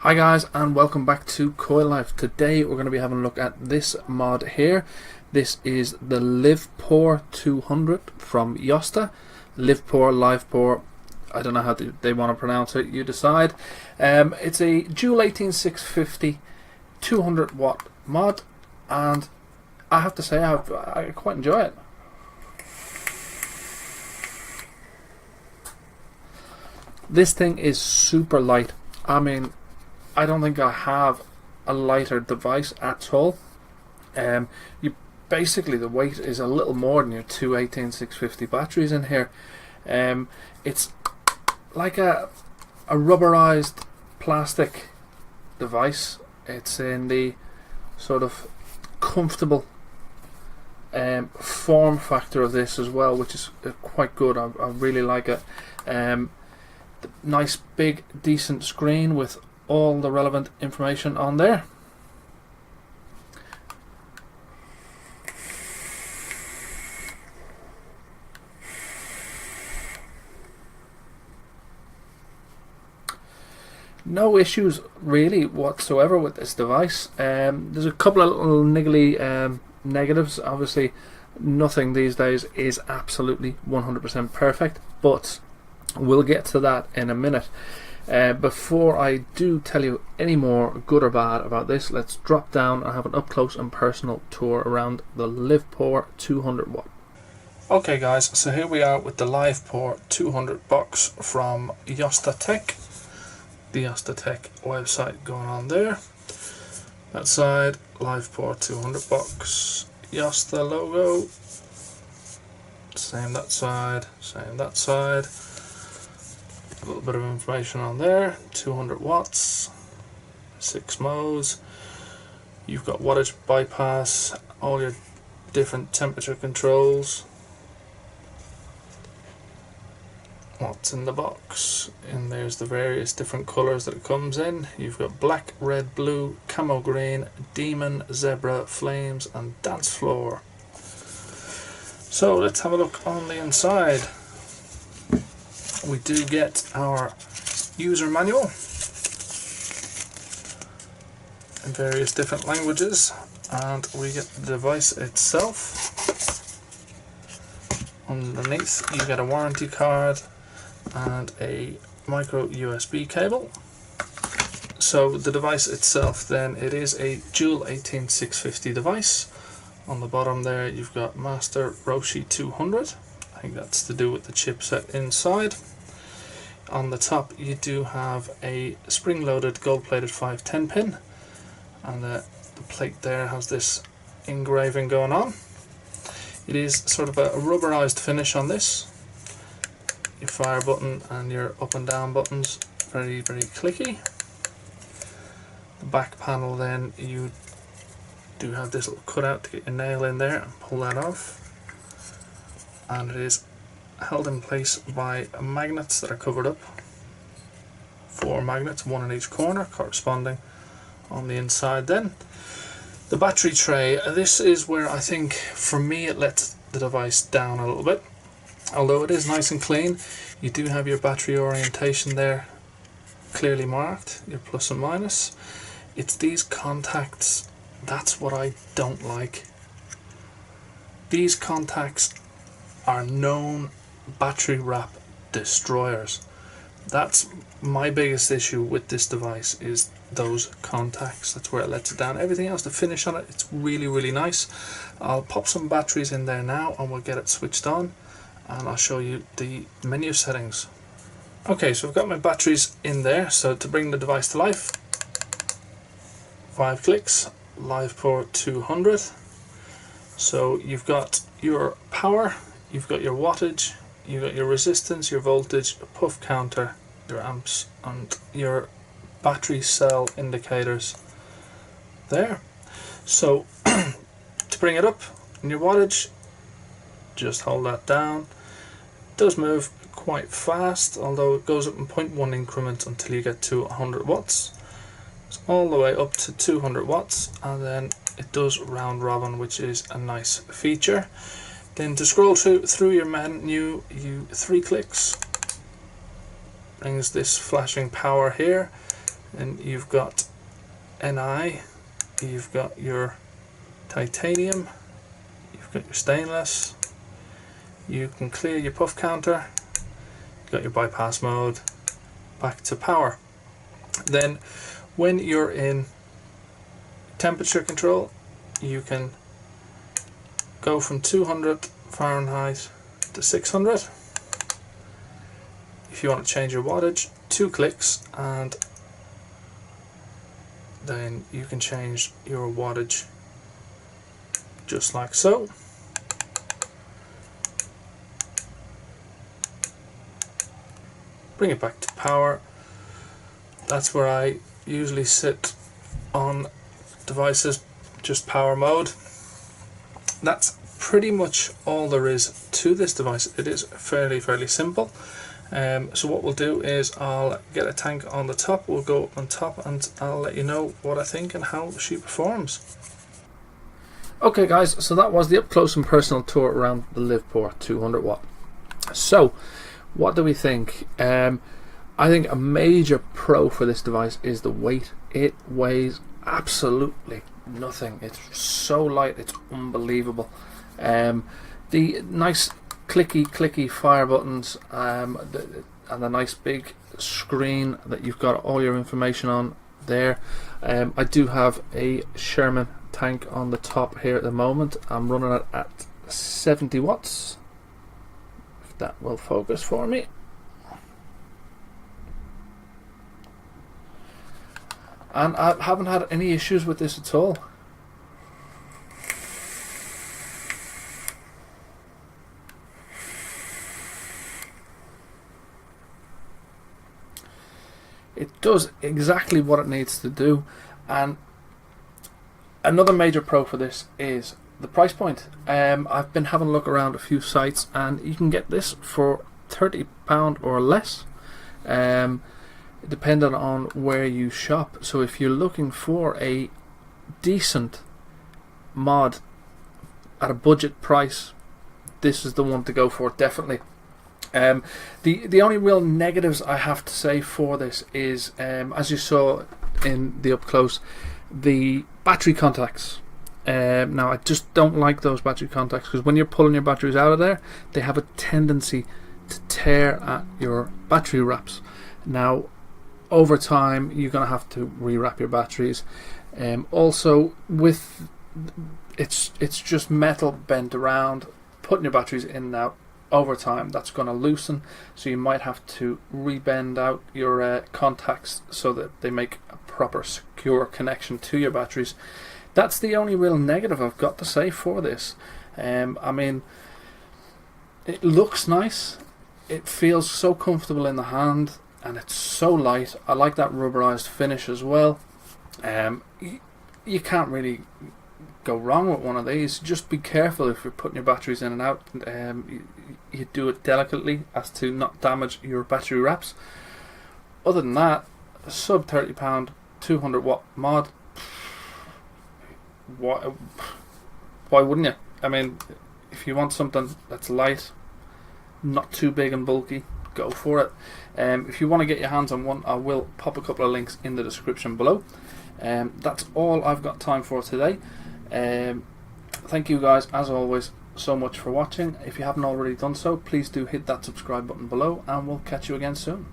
Hi guys, and welcome back to Coil Life. Today we're going to be having a look at this mod here. This is the Livepor 200 from Yosta. Livepor, I don't know how they want to pronounce it, you decide. It's a dual 18650 200 watt mod, and I have to say I quite enjoy it. This thing is super light. I mean, I don't think I have a lighter device at all. Basically the weight is a little more than your two 18650 batteries in here. It's like a rubberized plastic device. It's in the sort of comfortable form factor of this as well, which is quite good. I really like it. Nice big decent screen with all the relevant information on there. No issues really whatsoever with this device. There's a couple of little niggly negatives. Obviously nothing these days is absolutely 100% perfect, but we'll get to that in a minute. Before I do tell you any more good or bad about this, let's drop down and have an up close and personal tour around the Livepor 200 watt. Okay guys, so here we are with the Livepor 200 box from Yosta Tech. The Yosta Tech website going on there. That side, Livepor 200 box, Yosta logo. Same that side, same that side. A little bit of information on there. 200 watts, 6 modes. You've got wattage bypass, all your different temperature controls. What's in the box? And there's the various different colours that it comes in. You've got black, red, blue, camo green, demon, zebra, flames and dance floor. So let's have a look on the inside. We do get our user manual in various different languages, and we get the device itself. Underneath you get a warranty card and a micro USB cable. So the device itself then, it is a dual 18650 device. On the bottom there you've got Master Roshi 200. I think that's to do with the chipset inside. On the top you do have a spring-loaded gold-plated 510 pin, and the plate there has this engraving going on. It is sort of a rubberized finish on this. Your fire button and your up and down buttons, very clicky. The back panel then, you do have this little cutout to get your nail in there and pull that off, and it is held in place by magnets that are covered up. 4 magnets, one in each corner, corresponding on the inside. Then the battery tray, this is where I think for me it lets the device down a little bit. Although it is nice and clean, you do have your battery orientation there clearly marked, your plus and minus. It's these contacts, that's what I don't like. These contacts are known battery wrap destroyers. That's my biggest issue with this device, is those contacts. That's where it lets it down. Everything else, the finish on it, it's really nice. I'll pop some batteries in there now and we'll get it switched on, and I'll show you the menu settings. Okay, so I've got my batteries in there. So to bring the device to life, 5 clicks, Livepor 200. So you've got your power, you've got your wattage, you've got your resistance, your voltage, a puff counter, your amps and your battery cell indicators there. So to bring it up in your wattage, just hold that down. It does move quite fast, although it goes up in 0.1 increments until you get to 100 watts. It's all the way up to 200 watts, and then it does round robin, which is a nice feature. Then to scroll through your menu, 3 clicks brings this flashing power here. And you've got Ni, you've got your titanium, you've got your stainless, you can clear your puff counter, you've got your bypass mode, back to power. Then when you're in temperature control, you can go from 200 Fahrenheit to 600. If you want to change your wattage, 2 clicks and then you can change your wattage just like so. Bring it back to power. That's where I usually sit on devices, just power mode. That's pretty much all there is to this device. It is fairly simple. So what we'll do is I'll get a tank on the top, we'll go up on top and I'll let you know what I think and how she performs. Okay guys, so that was the up close and personal tour around the Livepor 200 watt. So what do we think? I think a major pro for this device is the weight. It weighs absolutely nothing. It's so light, it's unbelievable. The nice clicky fire buttons, and the nice big screen that you've got all your information on there. I do have a Sherman tank on the top here at the moment. I'm running it at 70 watts. If that will focus for me. And I haven't had any issues with this at all. It does exactly what it needs to do. And another major pro for this is the price point. I've been having a look around a few sites and you can get this for £30 or less, depending on where you shop. So if you're looking for a decent mod at a budget price, this is the one to go for, definitely. The only real negatives I have to say for this is, as you saw in the up close, the battery contacts. Now I just don't like those battery contacts, because when you're pulling your batteries out of there, they have a tendency to tear at your battery wraps. Now over time you're going to have to rewrap your batteries. Also, with it's just metal bent around, putting your batteries in and out. Over time that's going to loosen, so you might have to rebend out your contacts so that they make a proper secure connection to your batteries. That's the only real negative I've got to say for this. I mean, it looks nice, it feels so comfortable in the hand, and it's so light. I like that rubberized finish as well. You can't really go wrong with one of these. Just be careful if you're putting your batteries in and out. You do it delicately as to not damage your battery wraps. Other than that, a sub £30 200 watt mod, why wouldn't you? I mean, if you want something that's light, not too big and bulky, go for it. If you want to get your hands on one, I will pop a couple of links in the description below. That's all I've got time for today. Thank you guys, as always, so much for watching. If you haven't already done so, please do hit that subscribe button below, and we'll catch you again soon.